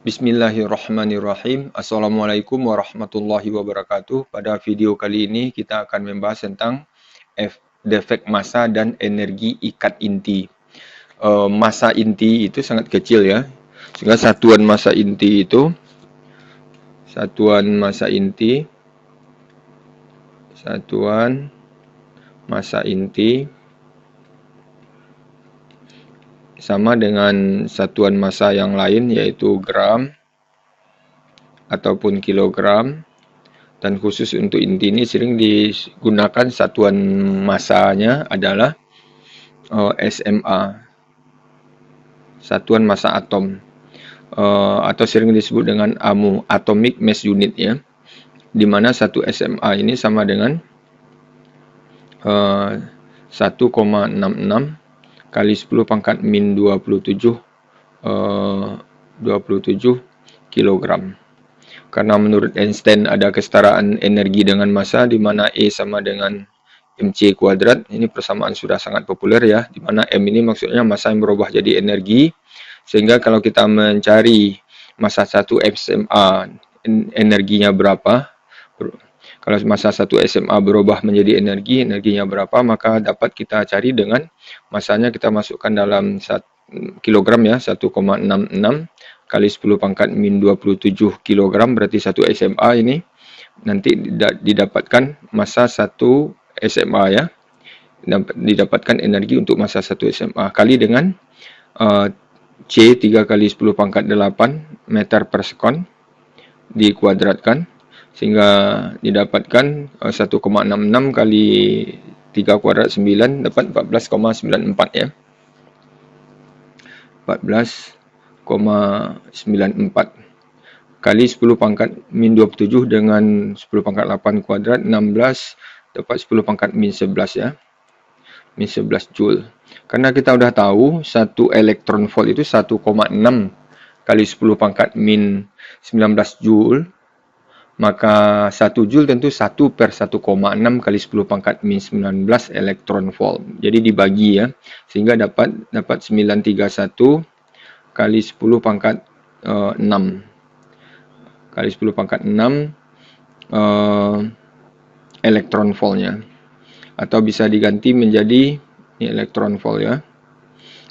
Bismillahirrahmanirrahim. Assalamualaikum warahmatullahi wabarakatuh. Pada video kali ini kita akan membahas tentang defek massa dan energi ikat inti. Massa inti itu sangat kecil ya, sehingga satuan massa inti sama dengan satuan massa yang lain, yaitu gram ataupun kilogram. Dan khusus untuk inti ini sering digunakan satuan massanya adalah SMA, satuan massa atom, atau sering disebut dengan AMU, Atomic Mass Unit ya, di mana satu SMA ini sama dengan 1,66 kali 10 pangkat min 27 kilogram. Karena menurut Einstein ada kesetaraan energi dengan massa, di mana E sama dengan mc kuadrat. Ini persamaan sudah sangat populer ya, di mana M ini maksudnya massa yang berubah jadi energi. Sehingga kalau kita mencari massa satu SMA energinya berapa, kalau massa satu SMA berubah menjadi energinya berapa, maka dapat kita cari dengan massanya kita masukkan dalam kilogram ya, 1,66 kali 10 pangkat min 27 kilogram, berarti satu SMA ini nanti didapatkan massa satu SMA ya, didapatkan energi untuk massa satu SMA kali dengan C 3 kali 10 pangkat 8 meter per sekon dikuadratkan, sehingga didapatkan 1,66 kali 3 kuadrat 9 dapat 14,94 ya. 14,94 kali 10 pangkat min 27 dengan 10 pangkat 8 kuadrat 16 dapat 10 pangkat min 11 ya. Min 11 joule. Karena kita udah tahu 1 elektron volt itu 1,6 kali 10 pangkat min 19 joule, maka 1 joule tentu 1 per 1,6 kali 10 pangkat min 19 elektron volt. Jadi dibagi ya, sehingga dapat 931 kali 10 pangkat 6 kali 10 pangkat 6 elektron voltnya. Atau bisa diganti menjadi ini elektron volt ya,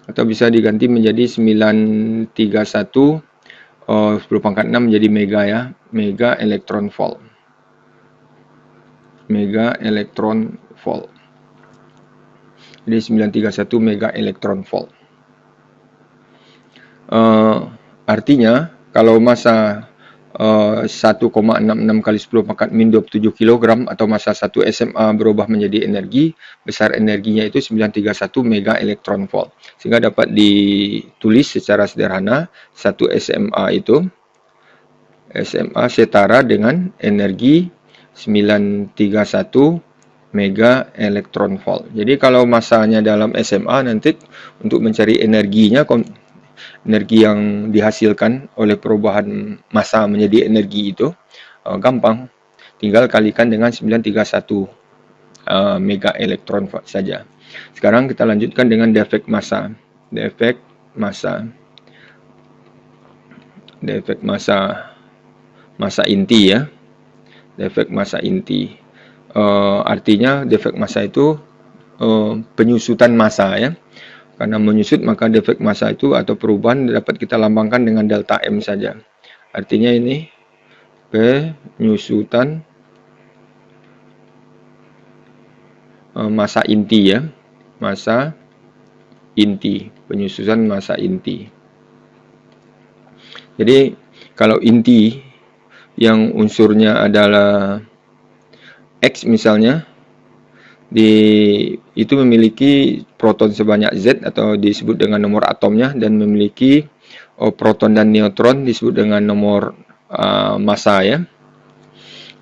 atau bisa diganti menjadi 931 10 pangkat 6 menjadi mega ya, mega elektron volt. Mega elektron volt. Jadi 931 mega elektron volt. Artinya kalau massa 1,66 kali 10 pangkat min 27 kg atau massa 1 SMA berubah menjadi energi, besar energinya itu 931 mega elektron volt. Sehingga dapat ditulis secara sederhana, 1 SMA itu SMA setara dengan energi 931 mega elektron volt. Jadi kalau massanya dalam SMA, nanti untuk mencari energinya, energi yang dihasilkan oleh perubahan massa menjadi energi itu gampang, tinggal kalikan dengan 931 mega elektron volt saja. Sekarang kita lanjutkan dengan defek massa. Defek massa inti ya. Defek massa inti. Artinya defek massa itu penyusutan massa ya. Karena menyusut, maka defek massa itu atau perubahan dapat kita lambangkan dengan delta M saja. Artinya ini penyusutan massa inti ya. Massa inti, penyusutan massa inti. Jadi kalau inti yang unsurnya adalah X misalnya, itu memiliki proton sebanyak Z atau disebut dengan nomor atomnya, dan memiliki proton dan neutron disebut dengan nomor massa ya.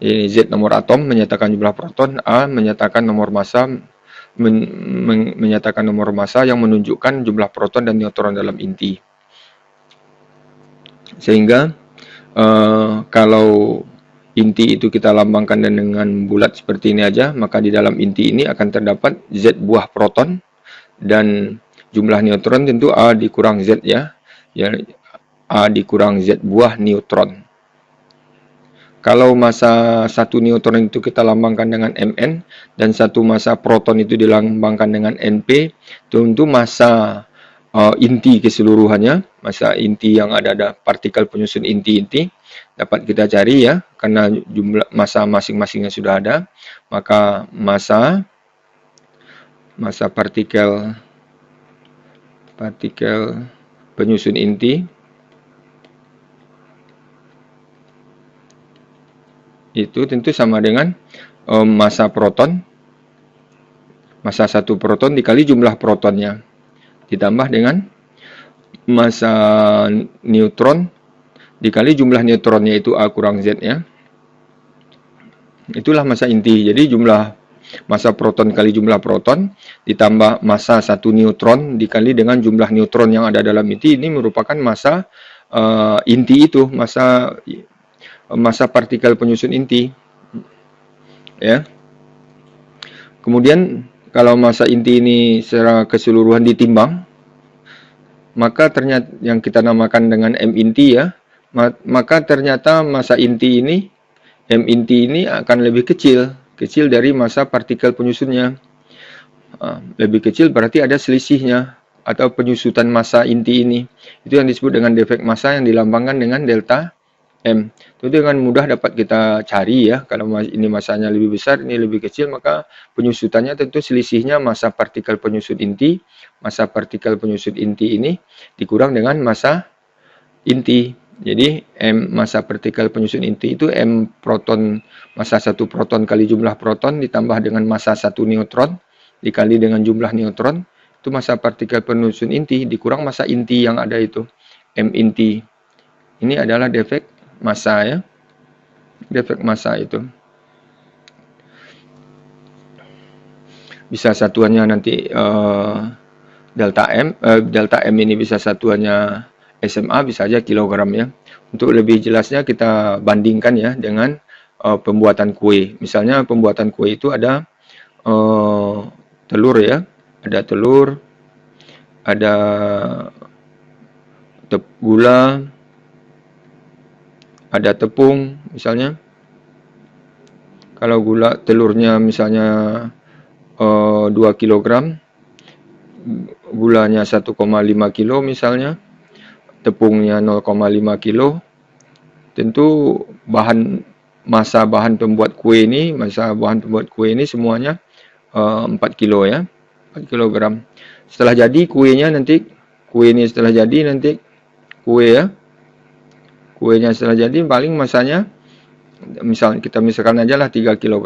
Jadi Z nomor atom menyatakan jumlah proton, A menyatakan nomor massa, menyatakan nomor massa yang menunjukkan jumlah proton dan neutron dalam inti. Sehingga kalau inti itu kita lambangkan dengan bulat seperti ini aja, maka di dalam inti ini akan terdapat Z buah proton dan jumlah neutron tentu A dikurang Z ya. A dikurang Z buah neutron. Kalau massa satu neutron itu kita lambangkan dengan Mn dan satu massa proton itu dilambangkan dengan Np, tentu massa inti keseluruhannya, massa inti yang ada partikel penyusun inti-inti dapat kita cari ya, karena jumlah massa masing-masingnya sudah ada, maka massa partikel penyusun inti itu tentu sama dengan massa proton, massa satu proton dikali jumlah protonnya, ditambah dengan massa neutron dikali jumlah neutronnya, itu A kurang Z ya. Itulah massa inti. Jadi jumlah massa proton kali jumlah proton ditambah massa satu neutron dikali dengan jumlah neutron yang ada dalam inti, ini merupakan massa inti itu, massa partikel penyusun inti ya. Kemudian kalau massa inti ini secara keseluruhan ditimbang, maka ternyata yang kita namakan dengan M inti ya, maka ternyata massa inti ini, M inti ini akan lebih kecil dari massa partikel penyusunnya. Lebih kecil berarti ada selisihnya atau penyusutan massa inti ini. Itu yang disebut dengan defek massa yang dilambangkan dengan delta M. Itu dengan mudah dapat kita cari ya. Kalau ini massanya lebih besar, ini lebih kecil, maka penyusutannya tentu selisihnya massa partikel penyusut inti. Massa partikel penyusut inti ini dikurang dengan massa inti. Jadi M massa partikel penyusun inti itu M proton, massa satu proton kali jumlah proton ditambah dengan massa satu neutron dikali dengan jumlah neutron, itu massa partikel penyusun inti dikurang massa inti yang ada itu, M inti. Ini adalah defek massa ya. Defek massa itu bisa satuannya nanti delta M ini bisa satuannya SMA, bisa aja kilogram ya. Untuk lebih jelasnya kita bandingkan ya dengan pembuatan kue. Misalnya pembuatan kue itu ada telur ya, ada telur, ada gula, ada tepung misalnya. Kalau telurnya misalnya 2 kg, gulanya 1,5 kilo misalnya, tepungnya 0,5 kilo, tentu massa bahan pembuat kue ini semuanya 4 kilo ya, 4 kg. Setelah jadi kuenya nanti, kuenya setelah jadi paling massanya kita misalkan aja lah 3 kg.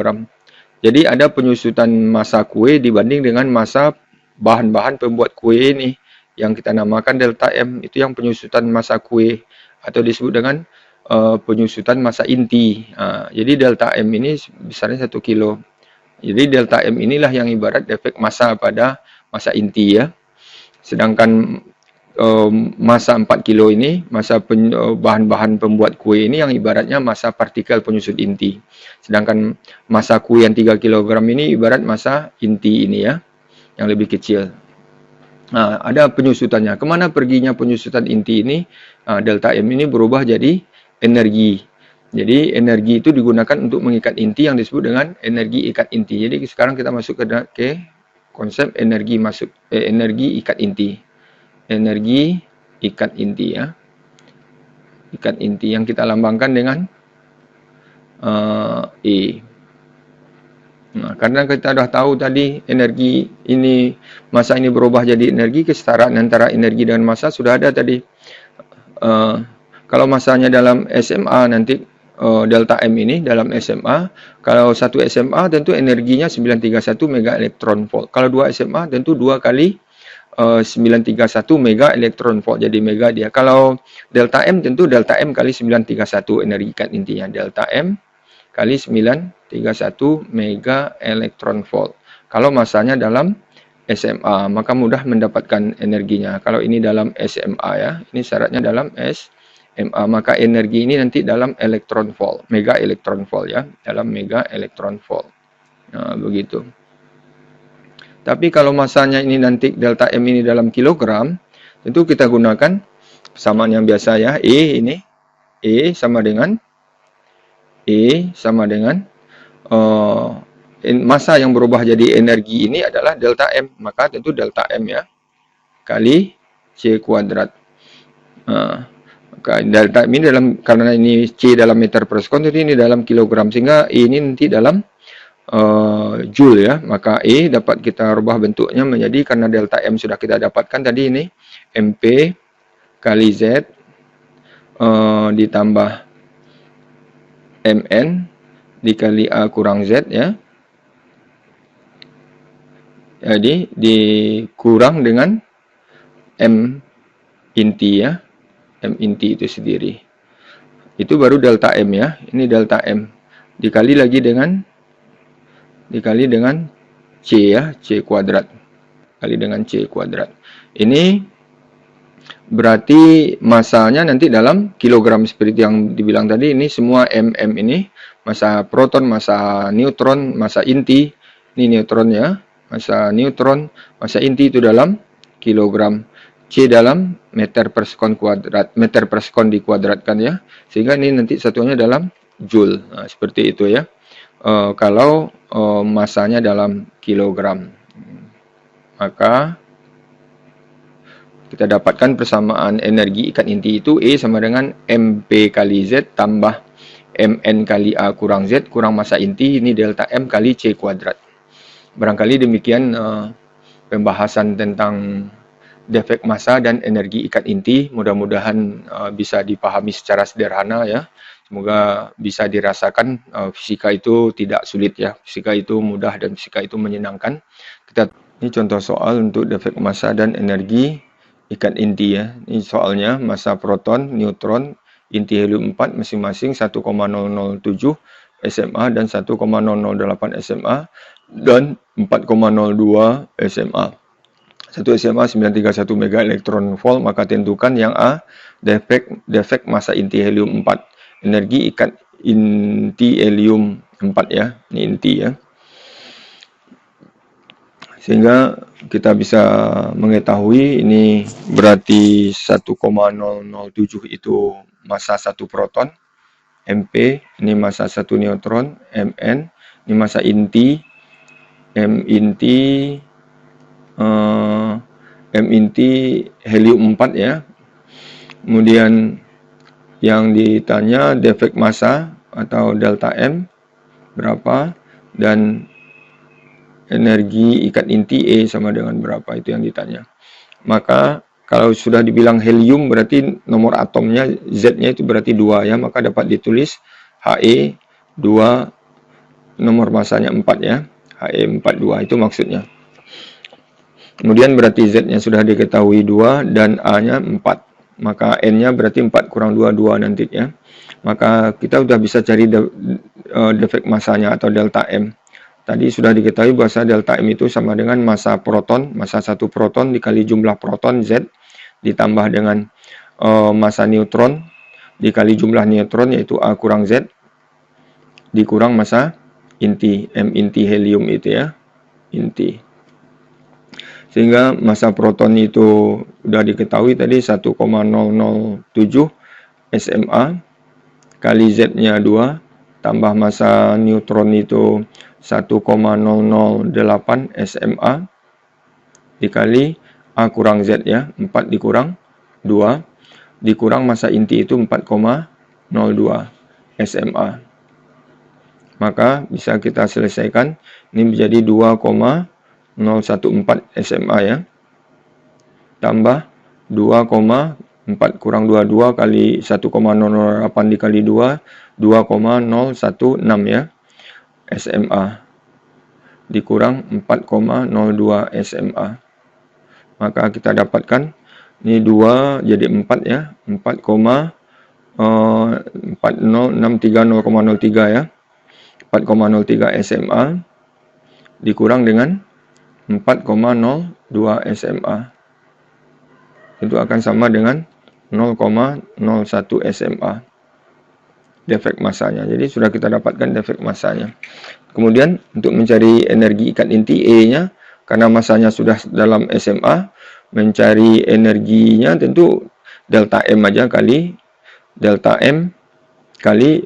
Jadi ada penyusutan massa kue dibanding dengan massa bahan-bahan pembuat kue ini yang kita namakan delta M, itu yang penyusutan massa kue atau disebut dengan penyusutan massa inti. Jadi delta M ini besarnya 1 kilo. Jadi delta M inilah yang ibarat defek massa pada massa inti ya. Sedangkan massa 4 kilo ini, massa bahan-bahan pembuat kue ini yang ibaratnya massa partikel penyusut inti. Sedangkan massa kue yang 3 kg ini ibarat massa inti ini ya, yang lebih kecil. Nah, ada penyusutannya. Kemana perginya penyusutan inti ini? Delta M ini berubah jadi energi. Jadi energi itu digunakan untuk mengikat inti yang disebut dengan energi ikat inti. Jadi sekarang kita masuk ke konsep energi ikat inti. Energi ikat inti ya. Ikat inti yang kita lambangkan dengan E. Nah, karena kita sudah tahu tadi energi ini, massa ini berubah jadi energi, kesetaraan antara energi dan massa sudah ada tadi. Kalau massanya dalam SMA nanti delta M ini dalam SMA, kalau satu SMA tentu energinya 931 mega elektron volt. Kalau 2 SMA tentu 2 kali 931 mega elektron volt, jadi mega dia. Kalau delta M tentu delta M kali 931 energi ikat intinya, delta M kali 931 mega elektron volt. Kalau massanya dalam SMA, maka mudah mendapatkan energinya. Kalau ini dalam SMA ya, ini syaratnya dalam SMA, maka energi ini nanti dalam elektron volt, mega elektron volt ya, dalam mega elektron volt. Nah, begitu. Tapi kalau massanya ini nanti delta M ini dalam kilogram, tentu kita gunakan persamaan yang biasa ya. E sama dengan massa yang berubah jadi energi ini adalah delta M. Maka tentu delta M ya, kali C kuadrat. Maka delta M ini karena ini C dalam meter per sekon, jadi ini dalam kilogram. Sehingga E ini nanti dalam joule ya. Maka E dapat kita rubah bentuknya menjadi, karena delta M sudah kita dapatkan tadi ini, MP kali Z ditambah MN dikali A kurang Z ya. Jadi dikurang dengan M inti ya. M inti itu sendiri. Itu baru delta M ya. Ini delta M. Dikali dengan C ya, C kuadrat. Kali dengan C kuadrat. Ini berarti masanya nanti dalam kilogram seperti yang dibilang tadi. Ini semua MM ini, massa proton, massa neutron, massa inti. Ini neutronnya, massa neutron, massa inti itu dalam kilogram. C dalam meter per sekon kuadrat, meter per sekon dikuadratkan ya. Sehingga ini nanti satuannya dalam joule. Nah, seperti itu ya. Kalau massanya dalam kilogram, maka kita dapatkan persamaan energi ikat inti itu E sama dengan MP kali Z tambah MN kali A kurang Z kurang massa inti, ini delta M kali C kuadrat. Barangkali demikian pembahasan tentang defek massa dan energi ikat inti. Mudah-mudahan bisa dipahami secara sederhana ya. Semoga bisa dirasakan. Fisika itu tidak sulit ya. Fisika itu mudah dan fisika itu menyenangkan. Ini contoh soal untuk defek massa dan energi ikat inti ya. Ini soalnya massa proton, neutron, inti helium 4 masing-masing 1,007 SMA dan 1,008 SMA dan 4,02 SMA. 1 SMA 931 mega elektron volt. Maka tentukan yang A, defek massa inti helium 4. Energi ikat inti helium 4 ya. Ini inti ya. Sehingga kita bisa mengetahui ini berarti 1,007 itu massa 1 proton, MP, ini massa 1 neutron, MN, ini massa inti, M inti helium 4 ya. Kemudian yang ditanya defek massa atau delta M berapa, dan energi ikat inti E sama dengan berapa, itu yang ditanya. Maka kalau sudah dibilang helium berarti nomor atomnya Z-nya itu berarti 2 ya, maka dapat ditulis He 2, nomor massanya 4 ya. He 42 itu maksudnya. Kemudian berarti Z-nya sudah diketahui 2 dan A-nya 4. Maka N-nya berarti 4 kurang 2, 2 nanti ya. Maka kita sudah bisa cari defek massanya atau delta M. Tadi sudah diketahui bahwa delta M itu sama dengan massa proton, massa 1 proton dikali jumlah proton Z ditambah dengan massa neutron dikali jumlah neutron yaitu A kurang Z dikurang massa inti, M inti helium itu ya, inti. Sehingga massa proton itu sudah diketahui tadi 1,007 SMA kali Z-nya 2 tambah massa neutron itu 1,008 SMA dikali A kurang Z ya, 4 dikurang 2 dikurang massa inti itu 4,02 SMA. Maka bisa kita selesaikan, ini menjadi 2,014 SMA ya, tambah 2,4 kurang 22 kali 1,008 dikali 2, 2,016 ya SMA dikurang 4,02 SMA. Maka kita dapatkan ini 2 jadi 4 ya, 4,4063,03 ya, 4,03 SMA dikurang dengan 4,02 SMA. Itu akan sama dengan 0,01 SMA defek massanya. Jadi sudah kita dapatkan defek massanya. Kemudian untuk mencari energi ikat inti E-nya, karena massanya sudah dalam SMA, mencari energinya tentu delta M aja kali delta M kali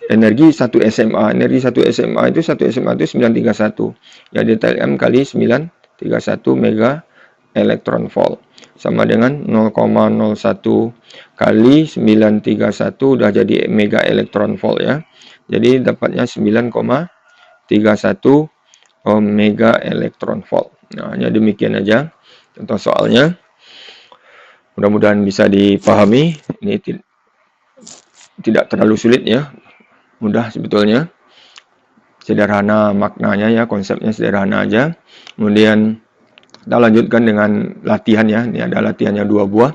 energi 1 SMA. Energi 1 SMA itu 931. Ya, delta M kali 931 mega elektron volt. Sama dengan 0,01 kali 931 udah jadi mega elektron volt ya. Jadi dapatnya 9,31 mega elektron volt. Nah, hanya demikian aja contoh soalnya. Mudah-mudahan bisa dipahami. Ini tidak terlalu sulit ya. Mudah sebetulnya. Sederhana maknanya ya, konsepnya sederhana aja. Kemudian kita lanjutkan dengan latihan ya. Ini ada latihannya 2 buah.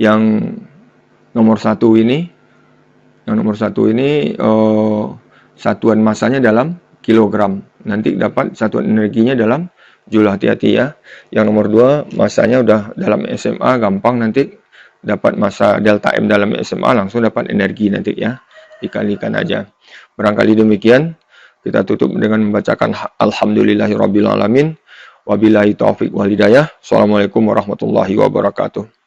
Yang nomor 1 ini satuan masanya dalam kilogram. Nanti dapat satuan energinya dalam joule, hati-hati ya. Yang nomor 2 masanya udah dalam SMA, gampang nanti dapat massa delta M dalam SMA, langsung dapat energi nanti ya. Dikalikan aja. Barangkali demikian. Kita tutup dengan membacakan alhamdulillahirabbil alamin. Wabillahi taufik wal hidayah. Assalamualaikum warahmatullahi wabarakatuh.